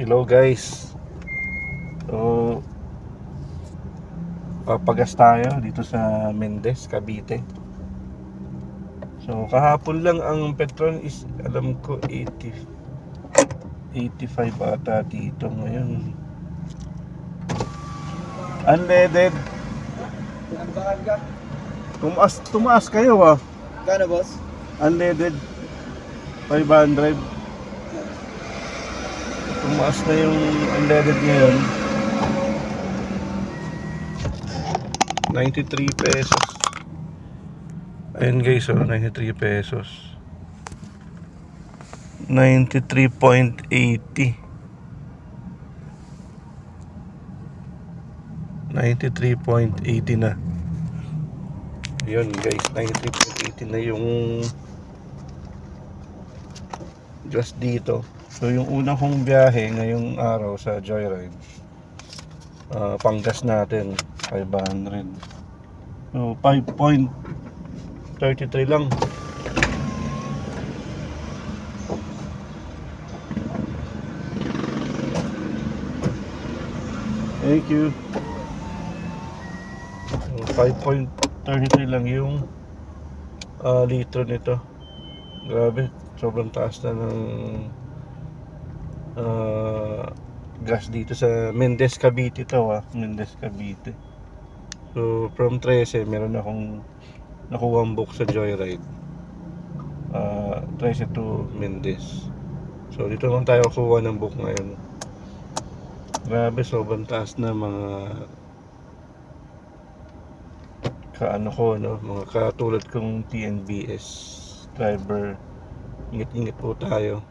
Hello guys. So, papagas tayo dito sa Mendez, Cavite. So, kahapon lang ang petrol is alam ko 85 ata dito ngayon. Unleaded. Tumaas kayo Gano, boss? Unleaded 500. Tumaas na yung unleaded ngayon. 93 pesos. Ayun guys, 93 pesos. 93.80. 93.80 na. Ayun guys, 93.80 na yung just dito. So yung unang kong biyahe ngayong araw sa Joyride, panggas natin 500. So 5.33 lang. Thank you. So 5.33 lang yung litro nito. Grabe, sobrang taas na ng gas dito sa Mendez, Cavite to Mendez, Cavite. So from 13 meron akong nakuha book sa Joyride, 13 to Mendez. So dito lang tayo kuha ng book ngayon. Grabe, sobrang taas na mga mga katulad kong TNBS driver. Ingat-ingat po tayo.